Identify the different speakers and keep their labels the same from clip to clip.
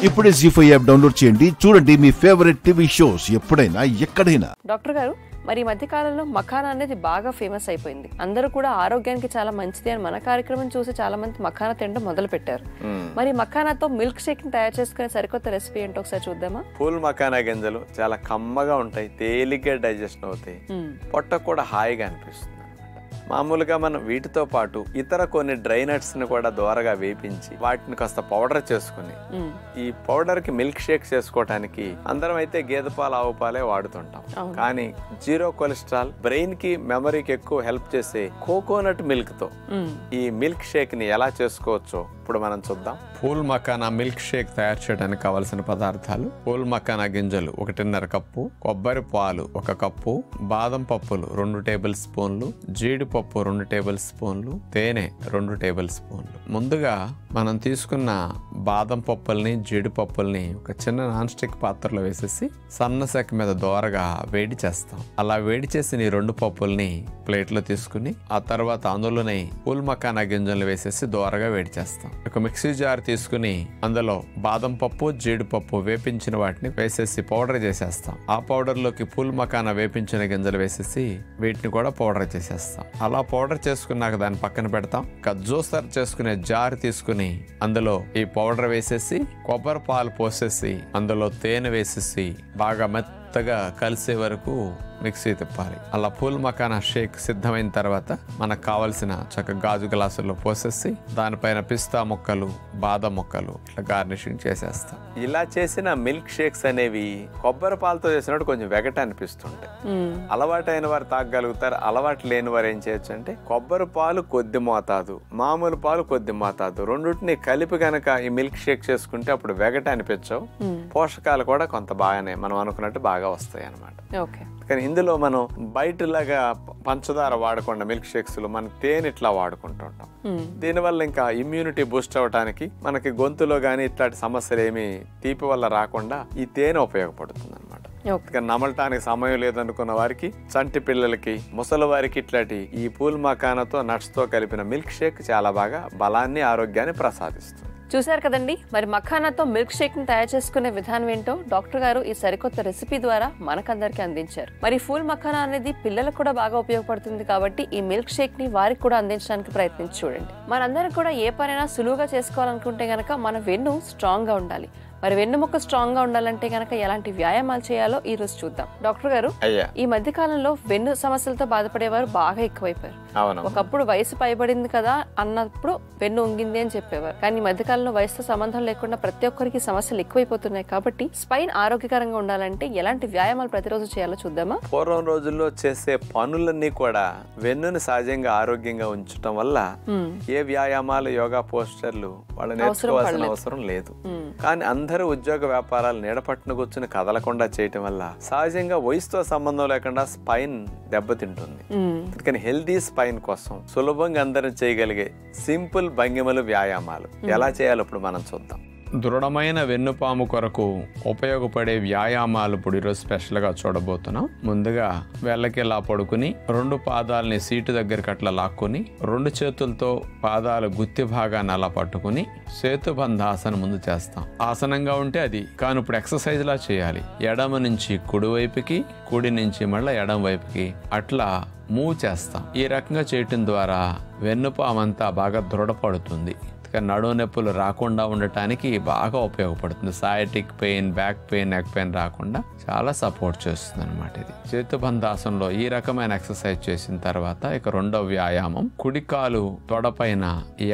Speaker 1: ఇప్పుడే జీ5 app download చేయండి. చూడండి మీ ఫేవరెట్ టీవీ షోస్ ఎప్పుడైనా ఎక్కడైనా.
Speaker 2: డాక్టర్ గారు, మరి ఈ మధ్య కాలంలో మఖానా అనేది బాగా ఫేమస్ అయిపోయింది. అందరూ కూడా ఆరోగ్యానికి చాలా మంచిది అని మన కార్యక్రమం చూసి చాలా మంది మఖానా తినడం మొదలు పెట్టారు. మరి మఖానాతో మిల్క్ షేక్ ని తయారు చేసుకునే సరికొత్త రెసిపీ ఏంటో ఒకసారి చూద్దామా?
Speaker 3: పూల్ మఖానా గింజలు చాలా కమ్మగా ఉంటాయి, తేలిగ్గా డైజెషన్ అవుతాయి, పొట్ట కూడా హాయిగా అనిపిస్తుంది. మామూలుగా మనం వీటితో పాటు ఇతర కొన్ని డ్రై నట్స్ ని కూడా దోరగా వేపించి వాటిని కాస్త పౌడర్ చేసుకుని ఈ పౌడర్ కి మిల్క్ షేక్ చేసుకోవడానికి అందరం అయితే గేదె పాలు ఆవు పాలే వాడుతుంటాం. కానీ జీరో కొలెస్ట్రాల్, బ్రెయిన్ కి మెమరీకి ఎక్కువ హెల్ప్ చేసే కోకోనట్ మిల్క్ తో ఈ మిల్క్ షేక్ ని ఎలా చేసుకోవచ్చో ఇప్పుడు మనం చూద్దాం. పూల్ మఖానా మిల్క్ షేక్ తయారు చేయడానికి కావలసిన పదార్థాలు: పూల్ మఖానా గింజలు 1.5 కప్పు, కొబ్బరి పాలు 1 కప్పు, బాదం పప్పులు 2 టేబుల్ స్పూన్లు, జీడిపప్పు 2 టేబుల్ స్పూన్లు, తేనె 2 టేబుల్ స్పూన్లు. ముందుగా మనం తీసుకున్న బాదం పప్పుల్ని, జీడిపప్పుల్ని ఒక చిన్న నాన్ స్టిక్ పాత్రలో వేసేసి సన్న సెక మీద దోరగా వేడి చేస్తాం. అలా వేడి చేసిన ఈ 2 పప్పుల్ని ప్లేట్లో తీసుకుని ఆ తర్వాత అందులోనే పూల్ మఖానా గింజలు వేసేసి దోరగా వేడి చేస్తాం. ఒక మిక్సీ జార్ తీసుకుని అందులో బాదం పప్పు, జీడిపప్పు వేపించిన వాటిని వేసేసి పౌడర్ చేసేస్తాం. ఆ పౌడర్ లోకి పూల్ మఖానా వేపించిన గింజలు వేసేసి వీటిని కూడా పౌడర్ చేసేస్తాం. అలా పౌడర్ చేసుకున్నాక దాన్ని పక్కన పెడతాం. జ్యూసర్ చేసుకునే జార్ తీసుకుని అందులో ఈ పౌడర్ వేసేసి కొబ్బరి పాలు పోసేసి అందులో తేనె వేసేసి బాగా మెత్తగా కలిసే వరకు మిక్సీ తిప్పాలి. అలా పూల్ మఖానా షేక్ సిద్ధమైన తర్వాత మనకు కావలసిన గాజు గ్లాసుల్లో పోసేసి దానిపైన పిస్తా ముక్కలు, బాదం ముక్కలు ఇట్లా గార్నిషింగ్ చేసేస్తాం. ఇలా చేసిన మిల్క్ షేక్స్ అనేవి కొబ్బరి పాలతో చేసినట్టు కొంచెం వెగట అనిపిస్తుంటాయి. అలవాటైన వారు తాగగలుగుతారు, అలవాటు లేని వారు ఏం చేయొచ్చు అంటే కొబ్బరి పాలు కొద్ది మోతాదు, మామూలు పాలు కొద్ది మోతాదు రెండింటిని కలిపి గనక ఈ మిల్క్ షేక్ చేసుకుంటే అప్పుడు వెగట అనిపించవు. పోషకాలు కూడా కొంత బాగానే మనం అనుకున్నట్టు బాగా వస్తాయి అన్నమాట. కానీ ఇందులో మనం బయటలాగా పంచదార వాడకుండా మిల్క్ షేక్స్ లో మనం తేనె ఇట్లా వాడుకుంటుంటాం. దీనివల్ల ఇంకా ఇమ్యూనిటీ బూస్ట్ అవడానికి మనకి గొంతులో గానీ ఇట్లాంటి సమస్యలు ఏమి తీపి వల్ల రాకుండా ఈ తేనె ఉపయోగపడుతుంది అనమాట. నమలటానికి సమయం లేదనుకున్న వారికి, చంటి పిల్లలకి, ముసలి వారికి ఇట్లాంటి ఈ పూల్ మఖానాతో నట్స్ తో కలిపిన మిల్క్ షేక్ చాలా బాగా బలాన్ని, ఆరోగ్యాన్ని ప్రసాదిస్తుంది.
Speaker 2: చూశారు కదండి, మరి మఖానాతో మిల్క్ షేక్ ని తయారు చేసుకునే విధానం ఏంటో డాక్టర్ గారు ఈ సరికొత్త రెసిపీ ద్వారా మనకందరికి అందించారు. మరి పూల్ మఖానా అనేది పిల్లలకు కూడా బాగా ఉపయోగపడుతుంది కాబట్టి ఈ మిల్క్ షేక్ ని వారికి కూడా అందించడానికి ప్రయత్నించి చూడండి. మనందరం కూడా ఏ పనైనా సులువుగా చేసుకోవాలనుకుంటే గనక మన వెన్ను స్ట్రాంగ్ గా ఉండాలి. మరి వెన్నుముక్క స్ట్రాంగ్ గా ఉండాలంటే గనక ఎలాంటి వ్యాయామాలు చేయాలో ఈ రోజు చూద్దాం. డాక్టర్ గారు, ఈ మధ్య కాలంలో వెన్ను సమస్యలతో బాధపడేవారు బాగా ఎక్కువైపోయారు. ఒకప్పుడు వయసు పైబడింది కదా అన్నప్పుడు వెన్ను ఉంగింది అని చెప్పేవారు. కానీ ఈ మధ్య కాలంలో వయసుతో సంబంధం లేకుండా ప్రతి ఒక్కరికి సమస్యలు ఎక్కువైపోతున్నాయి. కాబట్టి స్పైన్ ఆరోగ్యకరంగా ఉండాలంటే ఎలాంటి వ్యాయామాలు ప్రతిరోజు చేయాలో చూద్దామా?
Speaker 3: పూర్వం రోజుల్లో చేసే పనులన్నీ కూడా వెన్నుని సహజంగా ఆరోగ్యంగా ఉంచడం వల్ల ఏ వ్యాయామాలు, యోగా పోస్టర్లు వాళ్ళు నేర్చుకోవాల్సిన అవసరం లేదు. కానీ అందరూ ఉద్యోగ వ్యాపారాలు నీడపట్టున కూర్చుని కదలకుండా చేయటం వల్ల సహజంగా వయసుతో సంబంధం లేకుండా స్పైన్ దెబ్బతింటుంది. కానీ హెల్దీ స్పైన్ కోసం సులభంగా అందరం చేయగలిగే సింపుల్ భంగిమలు, వ్యాయామాలు ఎలా చేయాలో ఇప్పుడు మనం చూద్దాం. దృఢమైన వెన్నుపాము కొరకు ఉపయోగపడే వ్యాయామాలు ఇప్పుడు ఈరోజు స్పెషల్గా చూడబోతున్నాం. ముందుగా వెళ్ళకి ఇలా పడుకుని 2 పాదాలని సీటు దగ్గరికి అట్లా లాక్కుని 2 చేతులతో పాదాలు గుత్తి భాగాన్ని అలా పట్టుకుని సేతుబంధాసనం ముందు చేస్తాం. ఆసనంగా ఉంటే అది, కానీ ఇప్పుడు ఎక్సర్సైజ్ లా చేయాలి. ఎడమ నుంచి కుడి వైపుకి, కుడి నుంచి మళ్ళీ ఎడమ వైపుకి అట్లా మూవ్ చేస్తాం. ఈ రకంగా చేయటం ద్వారా వెన్నుపామంతా బాగా దృఢపడుతుంది. నడుము నొప్పులు రాకుండా ఉండటానికి బాగా ఉపయోగపడుతుంది. Sciatic pain, back pain, neck pain రాకుండా చాలా సపోర్ట్ చేస్తుంది అనమాట. ఇది సేతుబంధాసనంలో ఈ రకమైన ఎక్సర్సైజ్ చేసిన తర్వాత ఇక రెండో వ్యాయామం, కుడి కాలు తొడపైన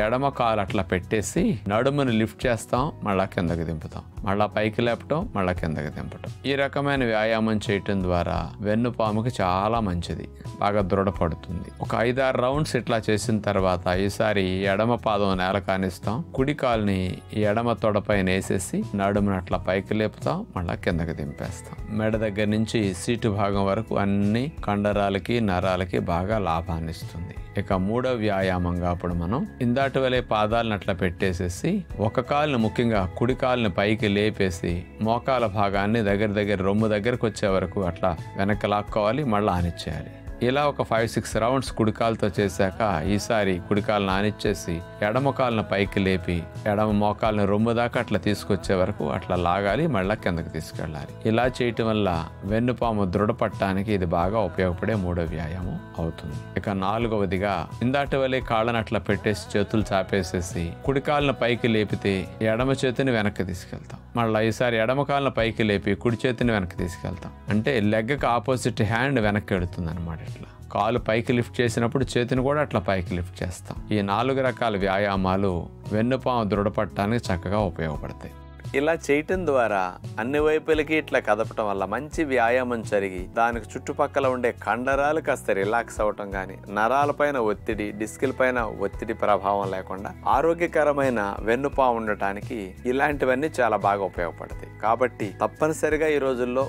Speaker 3: ఎడమ కాలు అట్లా పెట్టేసి నడుముని లిఫ్ట్ చేస్తాం, మళ్ళా కిందకి దింపుతాం, మళ్ళా పైకి లేపటం, మళ్ళా కిందకి దింపటం. ఈ రకమైన వ్యాయామం చేయటం ద్వారా వెన్నుపాముకి చాలా మంచిది, బాగా దృఢపడుతుంది. ఒక 5-6 రౌండ్స్ ఇట్లా చేసిన తర్వాత ఈసారి ఎడమ పాదం నేల కానిస్తాం, కుడి కాలుని ఎడమ తొడపైన వేసేసి నడుముని అట్లా పైకి లేపుతాం, మళ్ళా కిందకి దింపేస్తాం. మెడ దగ్గర నుంచి సీటు భాగం వరకు అన్ని కండరాలకి, నరాలకి బాగా లాభాన్ని ఇస్తుంది. ఇక మూడో వ్యాయామంగా అప్పుడు మనం ఇందాటి వలే పాదాలను అట్లా పెట్టేసేసి ఒక కాలుని, ముఖ్యంగా కుడి కాలుని పైకి లేపేసి మోకాల భాగాన్ని దగ్గర రొమ్ము దగ్గరకు వచ్చే వరకు అట్లా వెనక్కి లాక్కోవాలి, మళ్ళీ ఆనిచ్చేయాలి. ఇలా ఒక 5-6 రౌండ్స్ కుడికాలతో చేశాక ఈసారి కుడికాలు నానిచ్చేసి ఎడమ కాలును పైకి లేపి ఎడమ మోకాలను రొమ్ము దాకా అట్లా తీసుకొచ్చే వరకు అట్లా లాగాలి, మళ్ళా కిందకి తీసుకెళ్ళాలి. ఇలా చేయటం వల్ల వెన్నుపాము దృఢపడటానికి ఇది బాగా ఉపయోగపడే 3వ వ్యాయామం అవుతుంది. ఇక 4వదిగా ఇందాటి వల్లే కాళ్ళను అట్లా పెట్టేసి చేతులు చాపేసేసి కుడికాలను పైకి లేపితే ఎడమ చేతిని వెనక్కి తీసుకెళ్తాం. మళ్ళీ ఈసారి ఎడమ కాళ్ళను పైకి లేపి కుడి చేతిని వెనక్కి తీసుకెళ్తాం. అంటే లెగ్కి ఆపోజిట్ హ్యాండ్ వెనక్కి ఎడుతుంది అనమాట. ఇట్లా కాలు పైకి లిఫ్ట్ చేసినప్పుడు చేతిని కూడా అట్లా పైకి లిఫ్ట్ చేస్తాం. ఈ 4 రకాల వ్యాయామాలు వెన్నుపాము దృఢపడటానికి చక్కగా ఉపయోగపడతాయి. ఇలా చేయటం ద్వారా అన్ని వైపులకి ఇట్లా కదపటం వల్ల మంచి వ్యాయామం జరిగి దానికి చుట్టుపక్కల ఉండే కండరాలు కాస్త రిలాక్స్ అవటం కానీ, నరాలపైన ఒత్తిడి, డిస్కుల పైన ఒత్తిడి ప్రభావం లేకుండా ఆరోగ్యకరమైన వెన్నుపాము ఉండటానికి ఇలాంటివన్నీ చాలా బాగా ఉపయోగపడతాయి. కాబట్టి తప్పనిసరిగా ఈ రోజుల్లో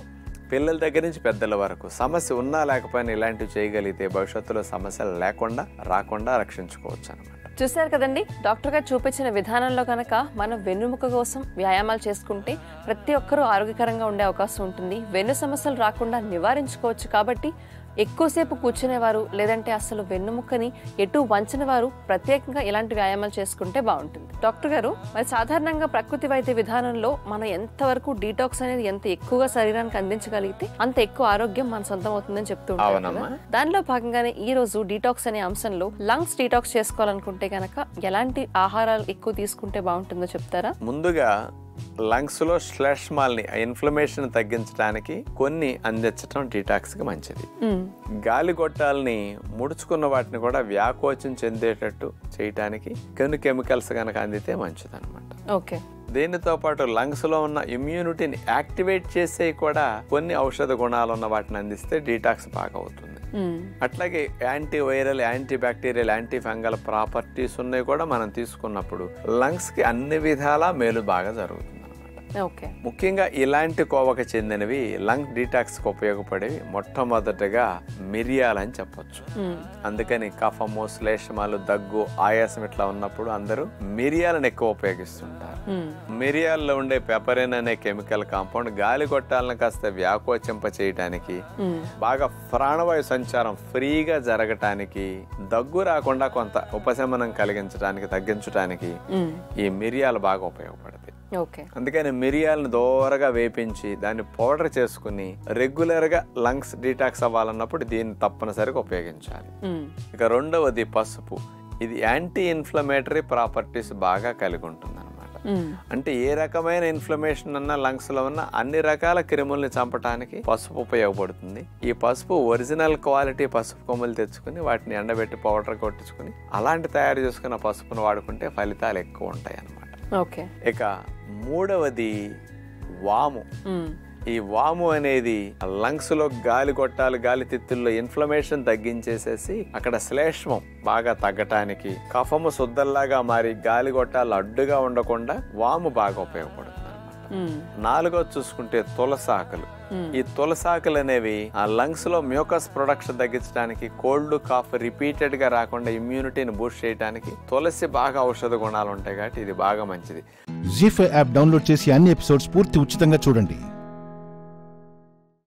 Speaker 3: పిల్లల దగ్గర నుంచి పెద్దల వరకు సమస్య ఉన్నా లేకపోయినా ఇలాంటివి చేయగలిగితే భవిష్యత్తులో సమస్యలు లేకుండా రాకుండా రక్షించుకోవచ్చు అనమాట.
Speaker 2: చూశారు కదండి, డాక్టర్ గారు చూపించిన విధానంలో కనుక మనం వెన్నుముక కోసం వ్యాయామాలు చేసుకుంటే ప్రతి ఒక్కరూ ఆరోగ్యకరంగా ఉండే అవకాశం ఉంటుంది. వెన్ను సమస్యలు రాకుండా నివారించుకోవచ్చు. కాబట్టి ఎక్కువసేపు కూర్చునేవారు లేదంటే అసలు వెన్నుముక్కని ఎటు వంచని వారు ప్రత్యేకంగా ఇలాంటి వ్యాయామాలు చేసుకుంటే బాగుంటుంది. డాక్టర్ గారు, మరి సాధారణంగా ప్రకృతి వైద్య విధానంలో మనం ఎంతవరకు డీటాక్స్ అనేది ఎంత ఎక్కువగా శరీరానికి అందించగలిగితే అంత ఎక్కువ ఆరోగ్యం మన సొంతం అవుతుందని చెప్తూ ఉంటారు. దానిలో భాగంగానే ఈ రోజు డీటాక్స్ అనే అంశంలో లంగ్స్ డీటాక్స్ చేసుకోవాలనుకుంటే గనక ఎలాంటి ఆహారాలు ఎక్కువ తీసుకుంటే బాగుంటుందో చెప్తారా?
Speaker 3: ముందుగా లంగ్స్ లో శ్లేష్మాల్ని, ఇన్ఫ్లమేషన్ తగ్గించడానికి కొన్ని అందించడం డీటాక్స్ కి మంచిది. గాలి గొట్టాలని ముడుచుకున్న వాటిని కూడా వ్యాకోచం చెందేటట్టు చేయటానికి కొన్ని కెమికల్స్ కనుక అందితే మంచిది అనమాట.
Speaker 2: ఓకే.
Speaker 3: దీనితో పాటు లంగ్స్ లో ఉన్న ఇమ్యూనిటీని యాక్టివేట్ చేసే కూడా కొన్ని ఔషధ గుణాలు ఉన్న వాటిని అందిస్తే డీటాక్స్ బాగా అవుతుంది. అట్లాగే anti viral, anti bacterial, anti fungal properties ఉన్నాయి కూడా మనం తీసుకున్నప్పుడు లంగ్స్ కి అన్ని విధాలా మేలు బాగా జరుగుతుంది. ముఖ్యంగా ఇలాంటి కోవకు చెందినవి లంగ్ డీటాక్స్ కు ఉపయోగపడేవి మొట్టమొదటిగా మిరియాలని చెప్పొచ్చు. అందుకని కఫము, శ్లేష్మాలు, దగ్గు, ఆయాసం ఇట్లా ఉన్నప్పుడు అందరూ మిరియాలను ఎక్కువ ఉపయోగిస్తుంటారు. మిరియాల్లో ఉండే పెపరిన్ అనే కెమికల్ కాంపౌండ్ గాలి గొట్టాలను కాస్త వ్యాకోచింప చేయటానికి, బాగా ప్రాణవాయు సంచారం ఫ్రీగా జరగటానికి, దగ్గు రాకుండా కొంత ఉపశమనం కలిగించడానికి, తగ్గించడానికి ఈ మిరియాలు బాగా ఉపయోగపడతాయి. అందుకని మిరియాలను దోరగా వేపించి దాన్ని పౌడర్ చేసుకుని రెగ్యులర్ గా లంగ్స్ డీటాక్స్ అవ్వాలన్నప్పుడు దీన్ని తప్పనిసరిగా ఉపయోగించాలి. ఇక 2వది పసుపు. ఇది యాంటీ ఇన్ఫ్లమేటరీ ప్రాపర్టీస్ బాగా కలిగి ఉంటుంది అనమాట. అంటే ఏ రకమైన ఇన్ఫ్లమేషన్ అన్నా లంగ్స్ లో ఉన్న అన్ని రకాల క్రిముల్ని చంపడానికి పసుపు ఉపయోగపడుతుంది. ఈ పసుపు ఒరిజినల్ క్వాలిటీ పసుపు కొమ్మలు తెచ్చుకుని వాటిని ఎండబెట్టి పౌడర్ కొట్టించుకుని అలాంటి తయారు చేసుకున్న పసుపును వాడుకుంటే ఫలితాలు ఎక్కువ ఉంటాయి అన్నమాట. ఇక 3వది వాము. ఈ వాము అనేది లంగ్స్ లో గాలి గొట్టాలు, గాలి తిత్తుల్లో ఇన్ఫ్లమేషన్ తగ్గించేసేసి అక్కడ శ్లేష్మం బాగా తగ్గటానికి, కఫము శుద్ధల్లాగా మారి గాలి గొట్టాలు అడ్డుగా ఉండకుండా వాము బాగా ఉపయోగపడుతుంది. 4వది చూసుకుంటే తులసాకులు. ఈ తులసాకులు అనేవి ఆ లంగ్స్ లో మ్యూకస్ ప్రొడక్షన్ తగ్గించడానికి, కోల్డ్, కాఫ్ రిపీటెడ్ గా రాకుండా ఇమ్యూనిటీని బూస్ట్ చేయడానికి తులసి బాగా ఔషధ గుణాలు ఉంటాయి కాబట్టి ఇది బాగా మంచిది.
Speaker 1: జీ5 యాప్ డౌన్లోడ్ చేసి అన్ని ఎపిసోడ్స్ పూర్తి ఉచితంగా చూడండి.